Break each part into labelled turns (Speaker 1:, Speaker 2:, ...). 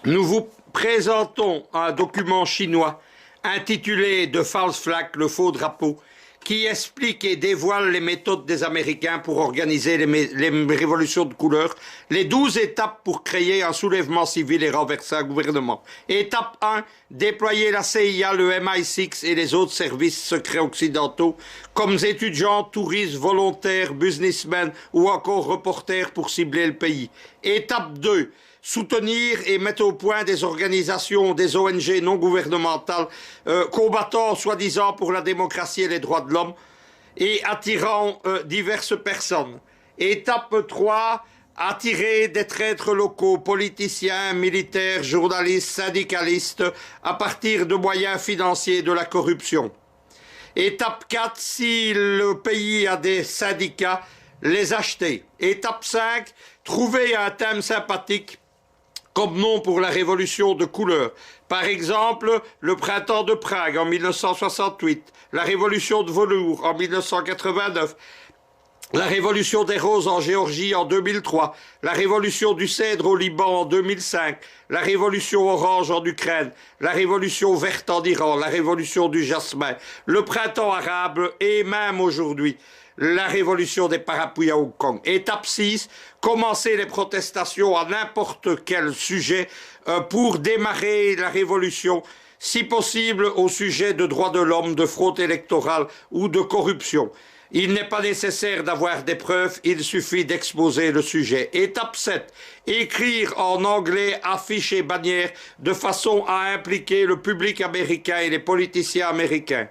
Speaker 1: Nous vous présentons un document chinois intitulé The False Flag, le faux drapeau, qui explique et dévoile les méthodes des Américains pour organiser les révolutions de couleur, les 12 étapes pour créer un soulèvement civil et renverser un gouvernement. Étape 1, déployer la CIA, le MI6 et les autres services secrets occidentaux comme étudiants, touristes, volontaires, businessmen ou encore reporters pour cibler le pays. Étape 2, soutenir et mettre au point des organisations, des ONG non gouvernementales combattant soi-disant pour la démocratie et les droits de l'homme et attirant diverses personnes. Étape 3, attirer des traîtres locaux, politiciens, militaires, journalistes, syndicalistes à partir de moyens financiers de la corruption. Étape 4, si le pays a des syndicats, les acheter. Étape 5, trouver un thème sympathique comme nom pour la révolution de couleur. Par exemple, le printemps de Prague en 1968, la révolution de velours en 1989, la révolution des roses en Géorgie en 2003, la révolution du cèdre au Liban en 2005, la révolution orange en Ukraine, la révolution verte en Iran, la révolution du jasmin, le printemps arabe et même aujourd'hui, la révolution des parapluies à Hong Kong. Étape 6, commencer les protestations à n'importe quel sujet pour démarrer la révolution, si possible au sujet de droits de l'homme, de fraude électorale ou de corruption. Il n'est pas nécessaire d'avoir des preuves, il suffit d'exposer le sujet. Étape 7, écrire en anglais, affiches et bannières de façon à impliquer le public américain et les politiciens américains.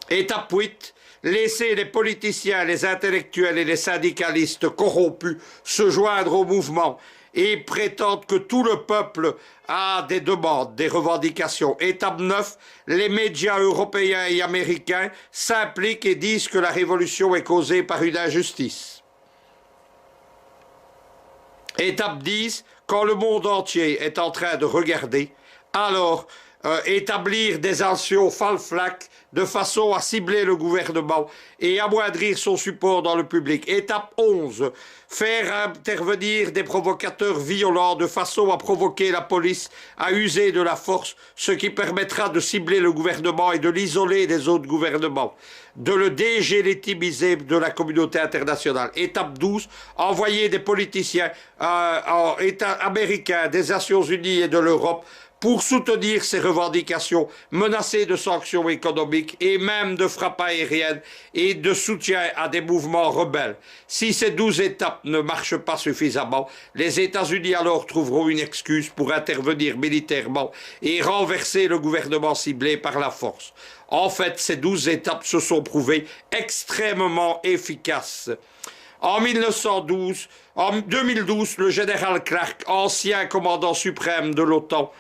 Speaker 1: Étape 8, laisser les politiciens, les intellectuels et les syndicalistes corrompus se joindre au mouvement et prétendre que tout le peuple a des demandes, des revendications. Étape 9, les médias européens et américains s'impliquent et disent que la révolution est causée par une injustice. Étape 10, quand le monde entier est en train de regarder, alors établir des actions false flag de façon à cibler le gouvernement et amoindrir son support dans le public. Étape 11, faire intervenir des provocateurs violents de façon à provoquer la police à user de la force, ce qui permettra de cibler le gouvernement et de l'isoler des autres gouvernements, de le dégélitimiser de la communauté internationale. Étape 12, envoyer des politiciens américains, des Nations Unies et de l'Europe pour soutenir ces revendications, menacer de sanctions économiques et même de frappes aériennes et de soutien à des mouvements rebelles. Si ces 12 étapes ne marchent pas suffisamment, les États-Unis alors trouveront une excuse pour intervenir militairement et renverser le gouvernement ciblé par la force. En fait, ces 12 étapes se sont prouvées extrêmement efficaces. En 2012, le général Clark, ancien commandant suprême de l'OTAN,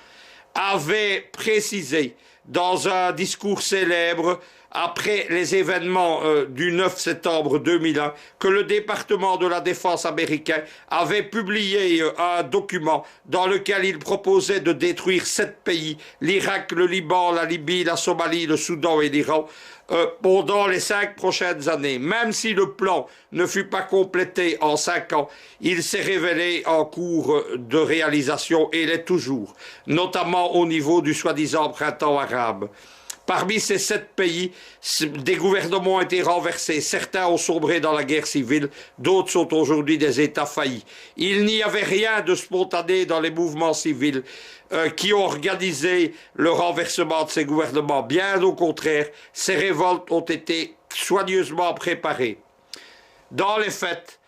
Speaker 1: avait précisé dans un discours célèbre après les événements du 9 septembre 2001 que le département de la défense américain avait publié un document dans lequel il proposait de détruire 7 pays, l'Irak, le Liban, la Libye, la Somalie, le Soudan et l'Iran, pendant les 5 prochaines années. Même si le plan ne fut pas complété en 5 ans, il s'est révélé en cours de réalisation et l'est toujours, notamment au niveau du soi-disant printemps arabe. Parmi ces 7 pays, des gouvernements ont été renversés. Certains ont sombré dans la guerre civile, d'autres sont aujourd'hui des États faillis. Il n'y avait rien de spontané dans les mouvements civils qui ont organisé le renversement de ces gouvernements. Bien au contraire, ces révoltes ont été soigneusement préparées. Dans les faits,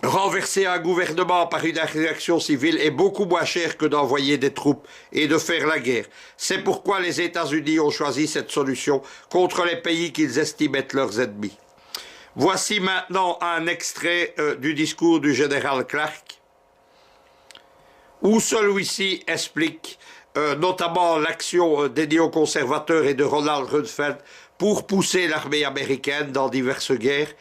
Speaker 1: renverser un gouvernement par une réaction civile est beaucoup moins cher que d'envoyer des troupes et de faire la guerre. C'est pourquoi les États-Unis ont choisi cette solution contre les pays qu'ils estiment être leurs ennemis. Voici maintenant un extrait du discours du général Clark, où celui-ci explique notamment l'action des néoconservateurs et de Ronald Rumsfeld pour pousser l'armée américaine dans diverses guerres.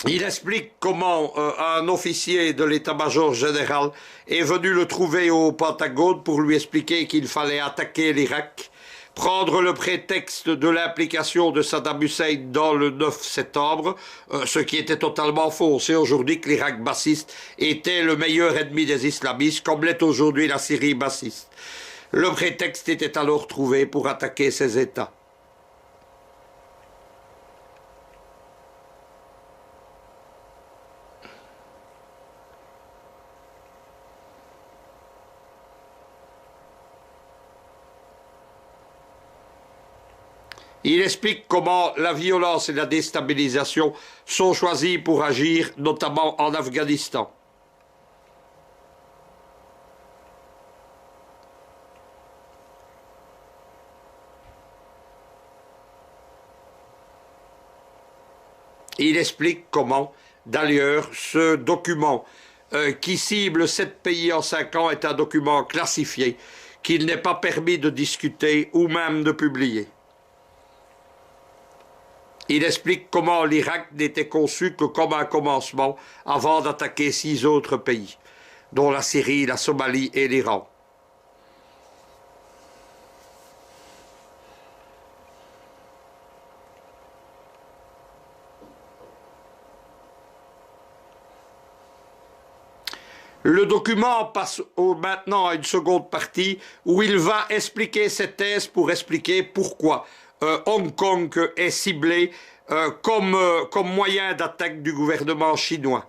Speaker 1: Il explique comment un officier de l'état-major général est venu le trouver au Pentagone pour lui expliquer qu'il fallait attaquer l'Irak, prendre le prétexte de l'implication de Saddam Hussein dans le 9 septembre, ce qui était totalement faux. On sait aujourd'hui que l'Irak bassiste était le meilleur ennemi des islamistes, comme l'est aujourd'hui la Syrie bassiste. Le prétexte était alors trouvé pour attaquer ces États. Il explique comment la violence et la déstabilisation sont choisies pour agir, notamment en Afghanistan. Il explique comment, d'ailleurs, ce document qui cible 7 pays en 5 ans est un document classifié, qu'il n'est pas permis de discuter ou même de publier. Il explique comment l'Irak n'était conçu que comme un commencement avant d'attaquer 6 autres pays, dont la Syrie, la Somalie et l'Iran. Le document passe maintenant à une seconde partie où il va expliquer cette thèse pour expliquer pourquoi Hong Kong est ciblé comme moyen d'attaque du gouvernement chinois.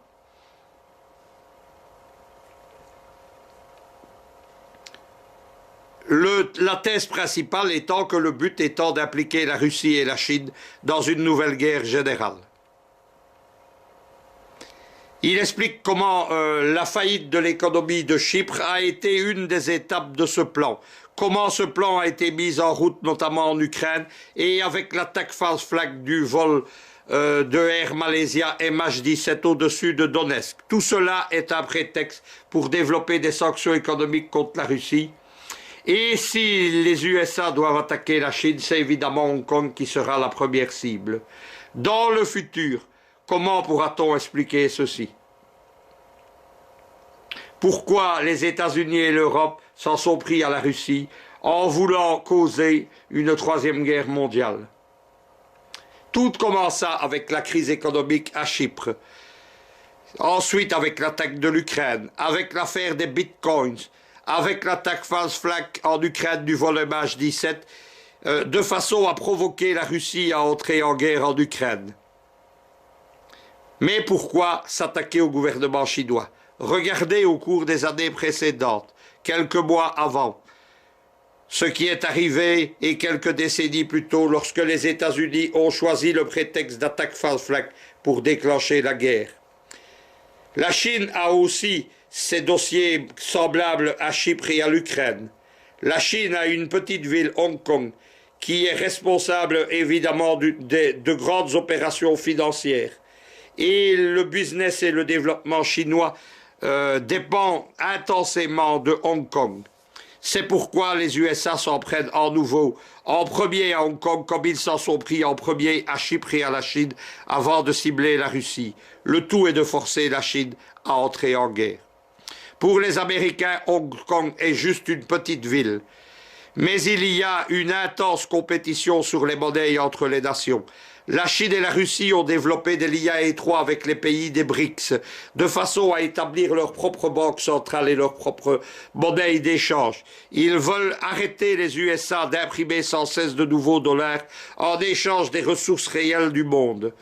Speaker 1: La thèse principale étant que le but étant d'impliquer la Russie et la Chine dans une nouvelle guerre générale. Il explique comment la faillite de l'économie de Chypre a été une des étapes de ce plan. Comment ce plan a été mis en route, notamment en Ukraine, et avec l'attaque false flag du vol de Air Malaysia MH17 au-dessus de Donetsk. Tout cela est un prétexte pour développer des sanctions économiques contre la Russie. Et si les USA doivent attaquer la Chine, c'est évidemment Hong Kong qui sera la première cible. Dans le futur, comment pourra-t-on expliquer ceci? Pourquoi les États-Unis et l'Europe s'en sont pris à la Russie en voulant causer une troisième guerre mondiale? Tout commença avec la crise économique à Chypre, ensuite avec l'attaque de l'Ukraine, avec l'affaire des bitcoins, avec l'attaque false flag en Ukraine du vol MH17, de façon à provoquer la Russie à entrer en guerre en Ukraine. Mais pourquoi s'attaquer au gouvernement chinois? Regardez au cours des années précédentes, quelques mois avant, ce qui est arrivé et quelques décennies plus tôt lorsque les États-Unis ont choisi le prétexte d'attaque false flag pour déclencher la guerre. La Chine a aussi ses dossiers semblables à Chypre et à l'Ukraine. La Chine a une petite ville, Hong Kong, qui est responsable évidemment de grandes opérations financières. Et le business et le développement chinois dépendent intensément de Hong Kong. C'est pourquoi les USA s'en prennent en nouveau, en premier à Hong Kong, comme ils s'en sont pris en premier à Chypre et à la Chine, avant de cibler la Russie. Le tout est de forcer la Chine à entrer en guerre. Pour les Américains, Hong Kong est juste une petite ville. Mais il y a une intense compétition sur les monnaies entre les nations. La Chine et la Russie ont développé des liens étroits avec les pays des BRICS, de façon à établir leur propre banque centrale et leur propre monnaie d'échange. Ils veulent arrêter les USA d'imprimer sans cesse de nouveaux dollars en échange des ressources réelles du monde.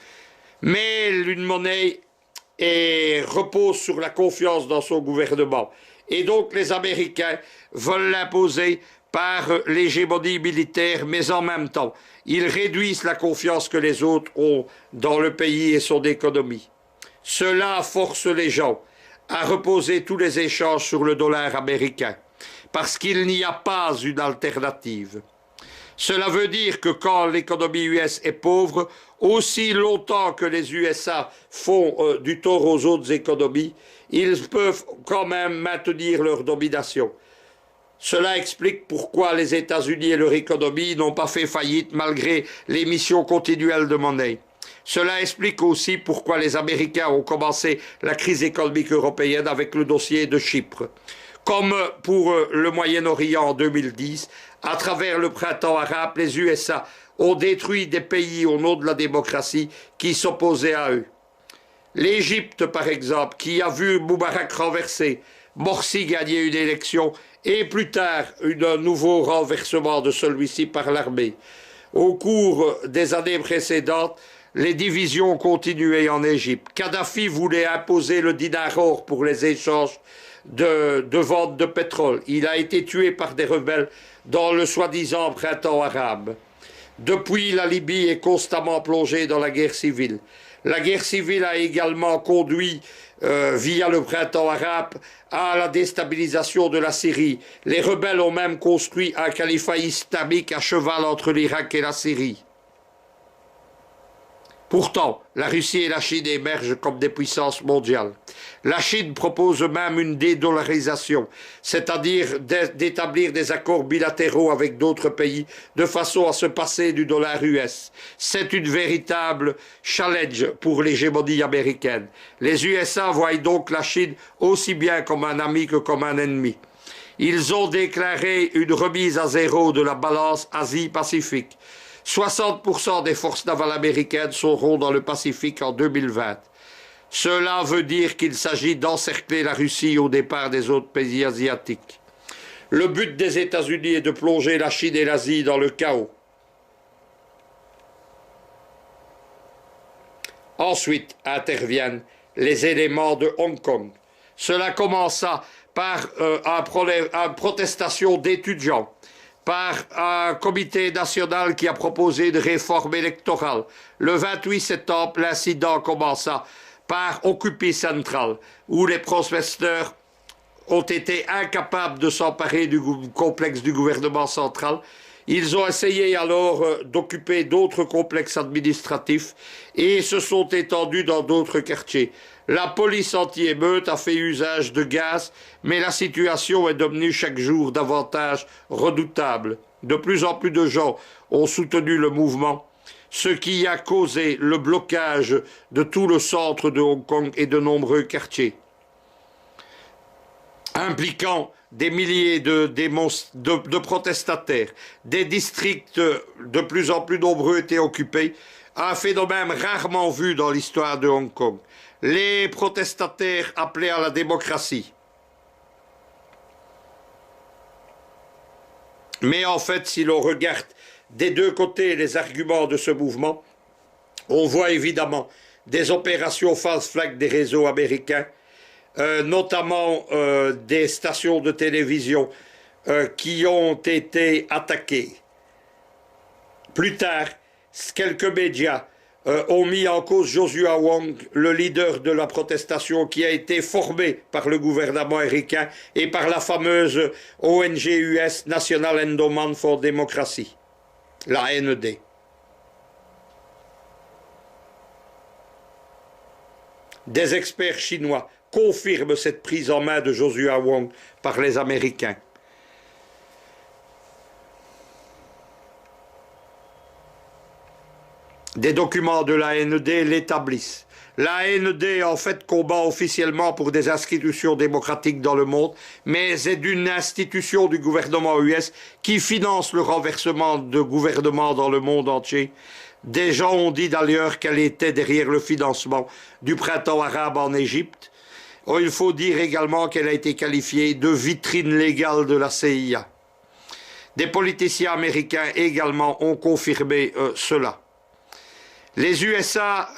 Speaker 1: Mais une monnaie repose sur la confiance dans son gouvernement. Et donc les Américains veulent l'imposer par l'hégémonie militaire, mais en même temps, ils réduisent la confiance que les autres ont dans le pays et son économie. Cela force les gens à reposer tous les échanges sur le dollar américain, parce qu'il n'y a pas une alternative. Cela veut dire que quand l'économie US est pauvre, aussi longtemps que les USA font du tort aux autres économies, ils peuvent quand même maintenir leur domination. Cela explique pourquoi les États-Unis et leur économie n'ont pas fait faillite malgré l'émission continuelle de monnaie. Cela explique aussi pourquoi les Américains ont commencé la crise économique européenne avec le dossier de Chypre. Comme pour le Moyen-Orient en 2010, à travers le printemps arabe, les USA ont détruit des pays au nom de la démocratie qui s'opposaient à eux. L'Égypte, par exemple, qui a vu Moubarak renversé, Morsi gagner une élection et plus tard un nouveau renversement de celui-ci par l'armée. Au cours des années précédentes, les divisions continuaient en Égypte. Kadhafi voulait imposer le dinar or pour les échanges de vente de pétrole. Il a été tué par des rebelles dans le soi-disant printemps arabe. Depuis, la Libye est constamment plongée dans la guerre civile. La guerre civile a également conduit, via le printemps arabe, à la déstabilisation de la Syrie. Les rebelles ont même construit un califat islamique à cheval entre l'Irak et la Syrie. Pourtant, la Russie et la Chine émergent comme des puissances mondiales. La Chine propose même une dédollarisation, c'est-à-dire d'établir des accords bilatéraux avec d'autres pays de façon à se passer du dollar US. C'est une véritable challenge pour l'hégémonie américaine. Les USA voient donc la Chine aussi bien comme un ami que comme un ennemi. Ils ont déclaré une remise à zéro de la balance Asie-Pacifique. 60% des forces navales américaines seront dans le Pacifique en 2020. Cela veut dire qu'il s'agit d'encercler la Russie au départ des autres pays asiatiques. Le but des États-Unis est de plonger la Chine et l'Asie dans le chaos. Ensuite interviennent les éléments de Hong Kong. Cela commença par une protestation d'étudiants, par un comité national qui a proposé une réforme électorale. Le 28 septembre, l'incident commença par Occupy Central, où les protesteurs ont été incapables de s'emparer du complexe du gouvernement central. Ils ont essayé alors d'occuper d'autres complexes administratifs et se sont étendus dans d'autres quartiers. La police anti-émeute a fait usage de gaz, mais la situation est devenue chaque jour davantage redoutable. De plus en plus de gens ont soutenu le mouvement, ce qui a causé le blocage de tout le centre de Hong Kong et de nombreux quartiers, impliquant des milliers de protestataires. Des districts de plus en plus nombreux étaient occupés, un phénomène rarement vu dans l'histoire de Hong Kong. Les protestataires appelaient à la démocratie. Mais en fait, si l'on regarde des deux côtés les arguments de ce mouvement, on voit évidemment des opérations false flag des réseaux américains, notamment des stations de télévision qui ont été attaquées. Plus tard, quelques médias ont mis en cause Joshua Wong, le leader de la protestation qui a été formé par le gouvernement américain et par la fameuse ONG US National Endowment for Democracy, la NED. Des experts chinois confirment cette prise en main de Joshua Wong par les Américains. Des documents de la NED l'établissent. La NED, en fait, combat officiellement pour des institutions démocratiques dans le monde, mais est une institution du gouvernement US qui finance le renversement de gouvernements dans le monde entier. Des gens ont dit d'ailleurs qu'elle était derrière le financement du printemps arabe en Égypte. Il faut dire également qu'elle a été qualifiée de vitrine légale de la CIA. Des politiciens américains également ont confirmé cela. Les USA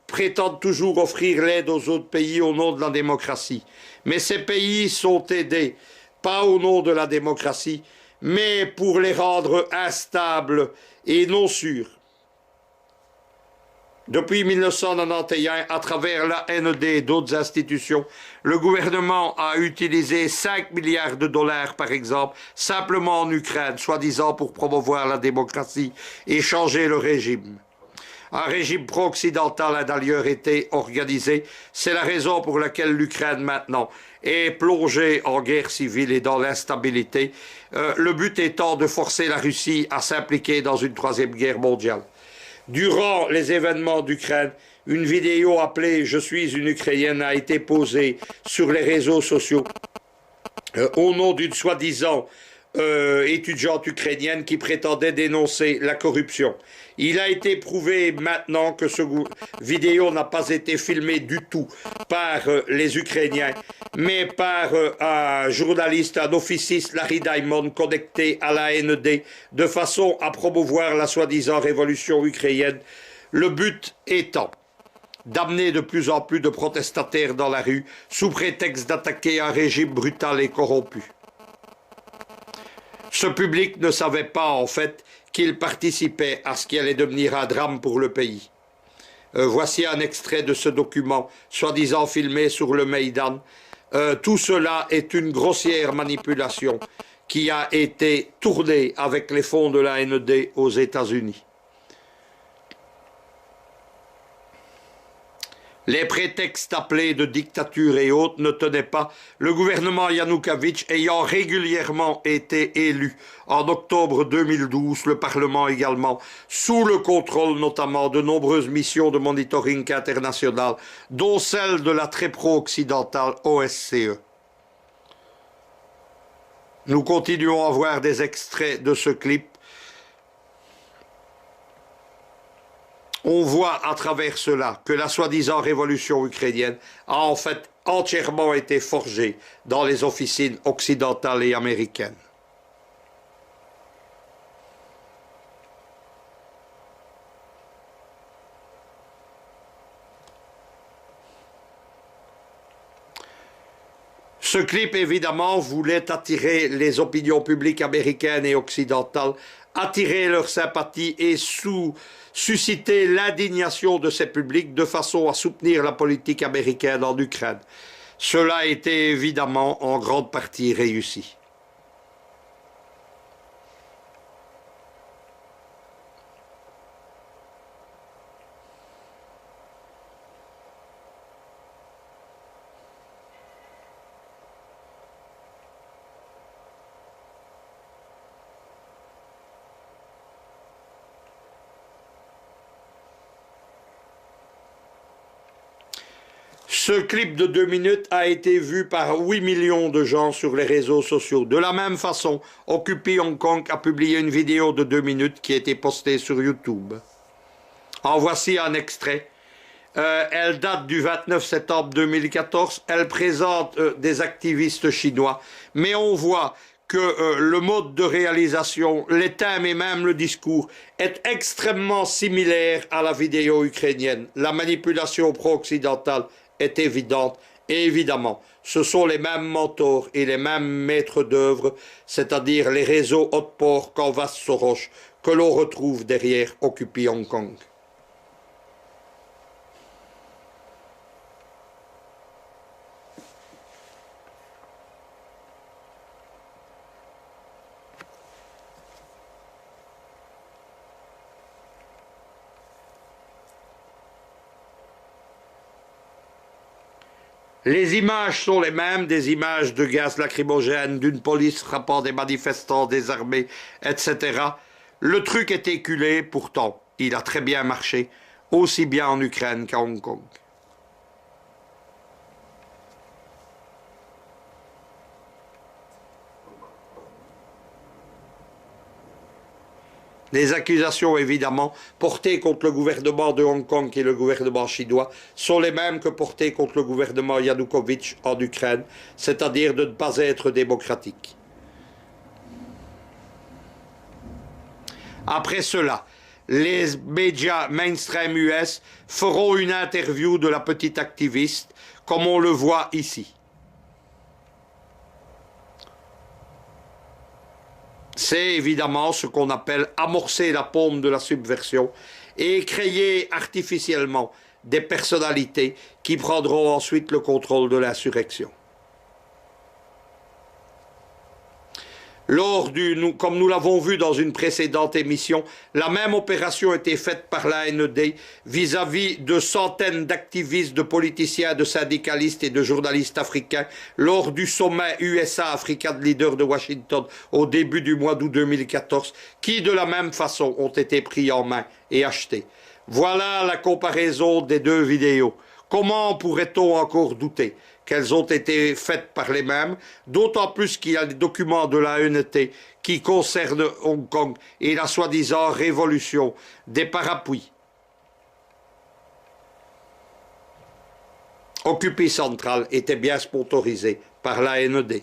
Speaker 1: prétendent toujours offrir l'aide aux autres pays au nom de la démocratie. Mais ces pays sont aidés, pas au nom de la démocratie, mais pour les rendre instables et non sûrs. Depuis 1991, à travers la NED et d'autres institutions, le gouvernement a utilisé 5 milliards de dollars, par exemple, simplement en Ukraine, soi-disant pour promouvoir la démocratie et changer le régime. Un régime pro-occidental a d'ailleurs été organisé. C'est la raison pour laquelle l'Ukraine maintenant est plongée en guerre civile et dans l'instabilité. Le but étant de forcer la Russie à s'impliquer dans une troisième guerre mondiale. Durant les événements d'Ukraine, une vidéo appelée « Je suis une Ukrainienne » a été posée sur les réseaux sociaux. au nom d'une soi-disant étudiante ukrainienne qui prétendait dénoncer la corruption. Il a été prouvé maintenant que ce vidéo n'a pas été filmé du tout par les Ukrainiens, mais par un journaliste, un officiste, Larry Diamond, connecté à la NED, de façon à promouvoir la soi-disant révolution ukrainienne. Le but étant d'amener de plus en plus de protestataires dans la rue, sous prétexte d'attaquer un régime brutal et corrompu. Ce public ne savait pas, en fait, qu'il participait à ce qui allait devenir un drame pour le pays. Voici un extrait de ce document, soi-disant filmé sur le Maïdan. Tout cela est une grossière manipulation qui a été tournée avec les fonds de la NED aux États-Unis. Les prétextes appelés de dictature et autres ne tenaient pas, le gouvernement Yanukovych ayant régulièrement été élu en octobre 2012, le Parlement également, sous le contrôle notamment de nombreuses missions de monitoring international, dont celle de la très pro-occidentale OSCE. Nous continuons à voir des extraits de ce clip. On voit à travers cela que la soi-disant révolution ukrainienne a en fait entièrement été forgée dans les officines occidentales et américaines. Ce clip, évidemment, voulait attirer les opinions publiques américaines et occidentales, attirer leur sympathie et susciter l'indignation de ces publics de façon à soutenir la politique américaine en Ukraine. Cela a été évidemment en grande partie réussi. Ce clip de 2 minutes a été vu par 8 millions de gens sur les réseaux sociaux. De la même façon, Occupy Hong Kong a publié une vidéo de 2 minutes qui a été postée sur YouTube. En voici un extrait. Elle date du 29 septembre 2014. Elle présente des activistes chinois. Mais on voit que le mode de réalisation, les thèmes et même le discours est extrêmement similaire à la vidéo ukrainienne. La manipulation pro-occidentale est évidente et évidemment, ce sont les mêmes mentors et les mêmes maîtres d'œuvre, c'est-à-dire les réseaux Hotport, Canvas, Soros, que l'on retrouve derrière Occupy Hong Kong. Les images sont les mêmes, des images de gaz lacrymogène, d'une police frappant des manifestants désarmés, etc. Le truc est éculé, pourtant, il a très bien marché, aussi bien en Ukraine qu'à Hong Kong. Les accusations, évidemment, portées contre le gouvernement de Hong Kong et le gouvernement chinois sont les mêmes que portées contre le gouvernement Yanukovych en Ukraine, c'est-à-dire de ne pas être démocratique. Après cela, les médias mainstream US feront une interview de la petite activiste, comme on le voit ici. C'est évidemment ce qu'on appelle amorcer la pompe de la subversion et créer artificiellement des personnalités qui prendront ensuite le contrôle de l'insurrection. Comme nous l'avons vu dans une précédente émission, la même opération a été faite par la NED vis-à-vis de centaines d'activistes, de politiciens, de syndicalistes et de journalistes africains lors du sommet USA-Africa de leaders de Washington au début du mois d'août 2014, qui de la même façon ont été pris en main et achetés. Voilà la comparaison des deux vidéos. Comment pourrait-on encore douter qu'elles ont été faites par les mêmes, d'autant plus qu'il y a des documents de la l'ANT qui concernent Hong Kong et la soi-disant révolution des parapluies. Occupy Central était bien sponsorisé par la l'AND.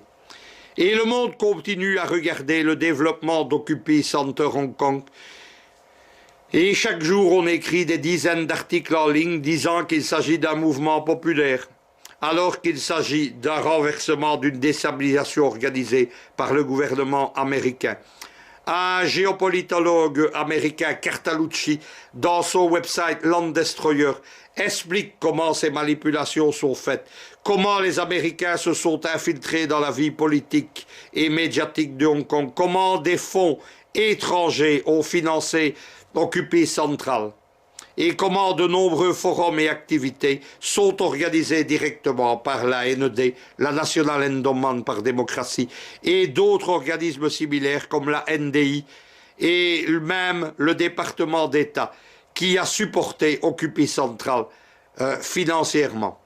Speaker 1: Et le monde continue à regarder le développement d'Occupy Center Hong Kong. Et chaque jour, on écrit des dizaines d'articles en ligne disant qu'il s'agit d'un mouvement populaire, alors qu'il s'agit d'un renversement, d'une déstabilisation organisée par le gouvernement américain. Un géopolitologue américain, Cartalucci, dans son website Land Destroyer, explique comment ces manipulations sont faites, comment les Américains se sont infiltrés dans la vie politique et médiatique de Hong Kong, comment des fonds étrangers ont financé Occupy Central, et comment de nombreux forums et activités sont organisés directement par la l'AND, la National Endowment par Démocratie, et d'autres organismes similaires comme la NDI et même le département d'État qui a supporté Occupy Central financièrement.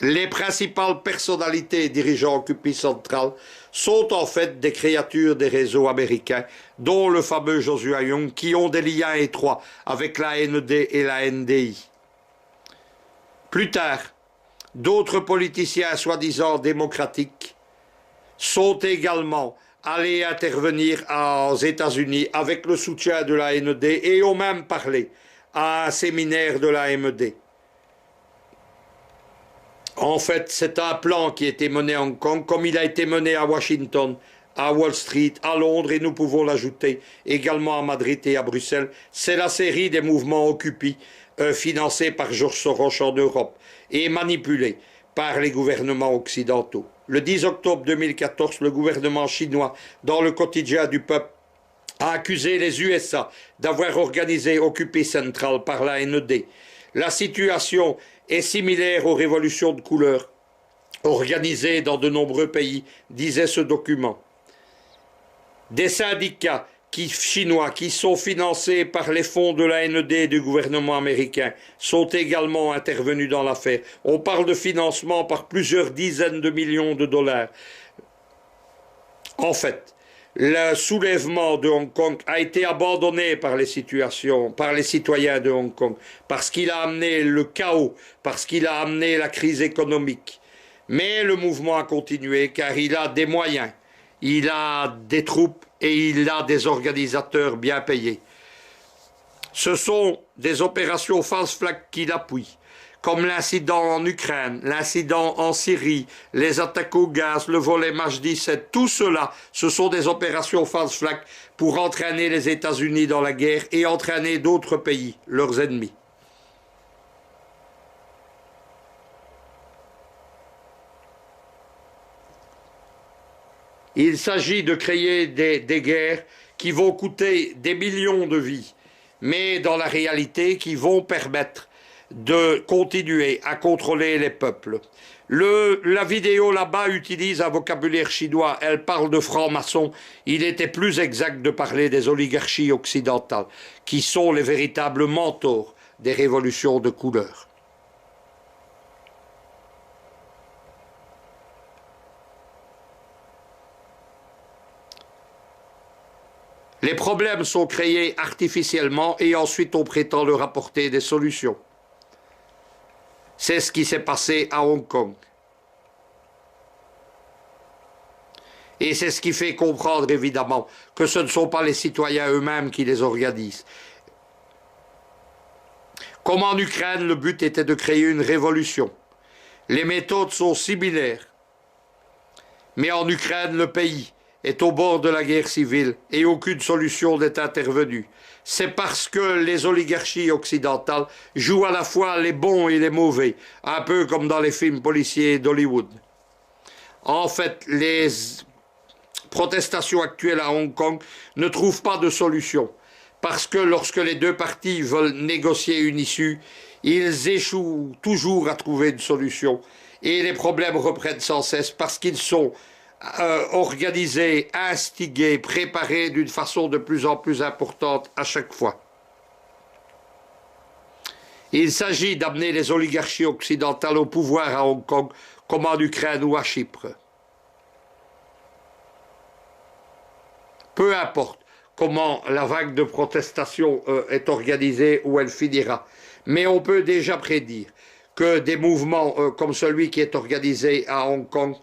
Speaker 1: Les principales personnalités dirigeant Occupy Central sont en fait des créatures des réseaux américains, dont le fameux Joshua Young, qui ont des liens étroits avec la l'AND et la NDI. Plus tard, d'autres politiciens soi-disant démocratiques sont également allés intervenir aux États-Unis avec le soutien de la l'AND et ont même parlé à un séminaire de la l'AMD. En fait, c'est un plan qui a été mené à Hong Kong, comme il a été mené à Washington, à Wall Street, à Londres, et nous pouvons l'ajouter également à Madrid et à Bruxelles. C'est la série des mouvements Occupy, financés par George Soros en Europe, et manipulés par les gouvernements occidentaux. Le 10 octobre 2014, le gouvernement chinois, dans le quotidien du peuple, a accusé les USA d'avoir organisé Occupy Central par la l'AND. La situation est similaire aux révolutions de couleur organisées dans de nombreux pays, disait ce document. Des syndicats chinois qui sont financés par les fonds de la l'AND et du gouvernement américain sont également intervenus dans l'affaire. On parle de financement par plusieurs dizaines de millions de dollars. En fait, le soulèvement de Hong Kong a été abandonné par les citoyens de Hong Kong, parce qu'il a amené le chaos, parce qu'il a amené la crise économique. Mais le mouvement a continué car il a des moyens, il a des troupes et il a des organisateurs bien payés. Ce sont des opérations false flag qui l'appuient, comme l'incident en Ukraine, l'incident en Syrie, les attaques au gaz, le vol MH17, tout cela, ce sont des opérations false flag pour entraîner les États-Unis dans la guerre et entraîner d'autres pays, leurs ennemis. Il s'agit de créer des guerres qui vont coûter des millions de vies, mais dans la réalité qui vont permettre de continuer à contrôler les peuples. La vidéo là-bas utilise un vocabulaire chinois, elle parle de francs-maçons. Il était plus exact de parler des oligarchies occidentales, qui sont les véritables mentors des révolutions de couleur. Les problèmes sont créés artificiellement et ensuite on prétend leur apporter des solutions. C'est ce qui s'est passé à Hong Kong. Et c'est ce qui fait comprendre évidemment que ce ne sont pas les citoyens eux-mêmes qui les organisent. Comme en Ukraine, le but était de créer une révolution. Les méthodes sont similaires. Mais en Ukraine, le pays est au bord de la guerre civile et aucune solution n'est intervenue. C'est parce que les oligarchies occidentales jouent à la fois les bons et les mauvais, un peu comme dans les films policiers d'Hollywood. En fait, les protestations actuelles à Hong Kong ne trouvent pas de solution, parce que lorsque les deux parties veulent négocier une issue, ils échouent toujours à trouver une solution. Et les problèmes reprennent sans cesse parce qu'ils sont organisés, instigés, préparés d'une façon de plus en plus importante à chaque fois. Il s'agit d'amener les oligarchies occidentales au pouvoir à Hong Kong, comme en Ukraine ou à Chypre. Peu importe comment la vague de protestation est organisée, où elle finira. Mais on peut déjà prédire que des mouvements comme celui qui est organisé à Hong Kong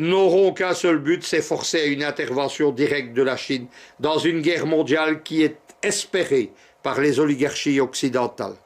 Speaker 1: n'auront qu'un seul but, c'est forcer à une intervention directe de la Chine dans une guerre mondiale qui est espérée par les oligarchies occidentales.